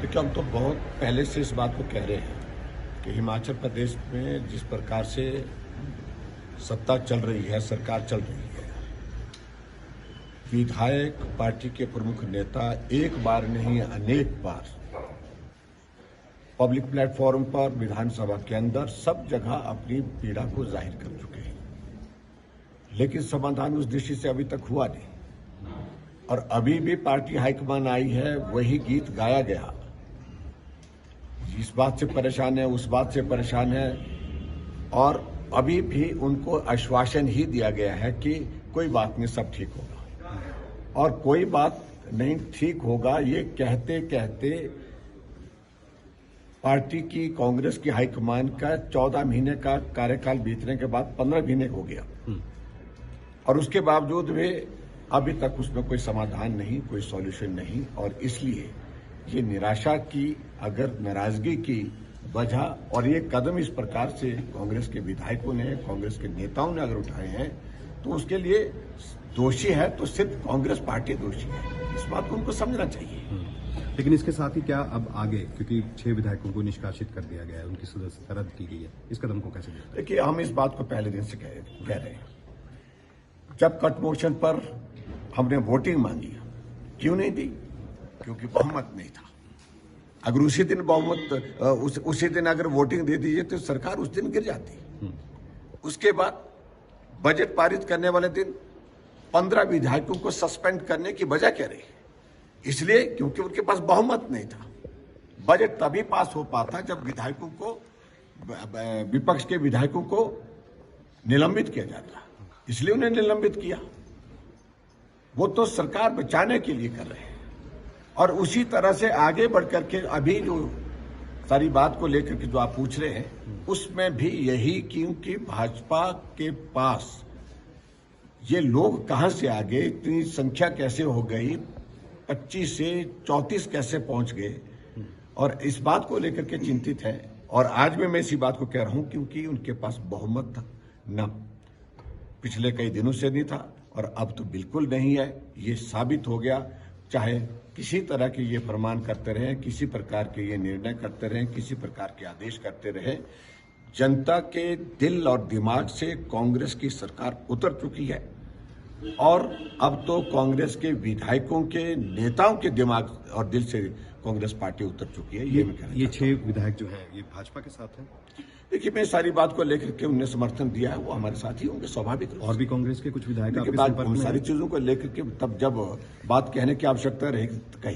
देखिए, हम तो बहुत पहले से इस बात को कह रहे हैं कि हिमाचल प्रदेश में जिस प्रकार से सत्ता चल रही है, सरकार चल रही है, विधायक पार्टी के प्रमुख नेता एक बार नहीं अनेक बार पब्लिक प्लेटफॉर्म पर, विधानसभा के अंदर, सब जगह अपनी पीड़ा को जाहिर कर चुके हैं, लेकिन समाधान उस दृष्टि से अभी तक हुआ नहीं। और अभी भी पार्टी हाईकमान आई है, वही गीत गाया गया। इस बात से परेशान है, उस बात से परेशान है, और अभी भी उनको आश्वासन ही दिया गया है कि कोई बात नहीं, सब ठीक होगा। और कोई बात नहीं ठीक होगा ये कहते कहते पार्टी की, कांग्रेस की हाईकमान का 14 महीने का कार्यकाल बीतने के बाद 15 महीने हो गया, और उसके बावजूद भी अभी तक उसमें कोई समाधान नहीं, कोई सॉल्यूशन नहीं। और इसलिए ये निराशा की, अगर नाराजगी की वजह, और ये कदम इस प्रकार से कांग्रेस के विधायकों ने, कांग्रेस के नेताओं ने अगर उठाए हैं, तो उसके लिए दोषी है तो सिर्फ कांग्रेस पार्टी दोषी है। इस बात को उनको समझना चाहिए। लेकिन इसके साथ ही क्या अब आगे, क्योंकि 6 विधायकों को निष्कासित कर दिया गया है, उनकी सदस्यता रद्द की गई है, इस कदम को कैसे देखते हैं? देखिए, हम इस बात को पहले दिन से कह रहे हैं। जब कट मोशन पर हमने वोटिंग मांगी, क्यों नहीं दी? क्योंकि बहुमत नहीं था। अगर उसी दिन बहुमत, उसी दिन अगर वोटिंग दे दीजिए तो सरकार उस दिन गिर जाती। उसके बाद बजट पारित करने वाले दिन 15 विधायकों को सस्पेंड करने की वजह क्या रही? इसलिए क्योंकि उनके पास बहुमत नहीं था। बजट तभी पास हो पाता जब विधायकों को, विपक्ष के विधायकों को निलंबित किया जाता, इसलिए उन्हें निलंबित किया। वो तो सरकार बचाने के लिए कर रहे हैं। और उसी तरह से आगे बढ़कर के अभी जो सारी बात को लेकर के जो आप पूछ रहे हैं, उसमें भी यही, क्योंकि भाजपा के पास ये लोग कहां से आ गए, इतनी संख्या कैसे हो गई, 25 से 34 कैसे पहुंच गए, और इस बात को लेकर के चिंतित है। और आज भी मैं इसी बात को कह रहा हूं, क्योंकि उनके पास बहुमत न पिछले कई दिनों से नहीं था, और अब तो बिल्कुल नहीं है। ये साबित हो गया। चाहे किसी तरह के ये फरमान करते रहे, किसी प्रकार के ये निर्णय करते रहे, किसी प्रकार के आदेश करते रहे, जनता के दिल और दिमाग से कांग्रेस की सरकार उतर चुकी है। और अब तो कांग्रेस के विधायकों के, नेताओं के दिमाग और दिल से कांग्रेस पार्टी उतर चुकी है। ये 6 विधायक जो हैं, ये भाजपा के साथ हैं? देखिए, मैं सारी बात को लेकर के उन्हें समर्थन दिया है, वो हमारे साथ ही होंगे, स्वाभाविक। और भी कांग्रेस के कुछ विधायक सारी चीजों को लेकर के तब जब बात कहने की आवश्यकता रहेगी,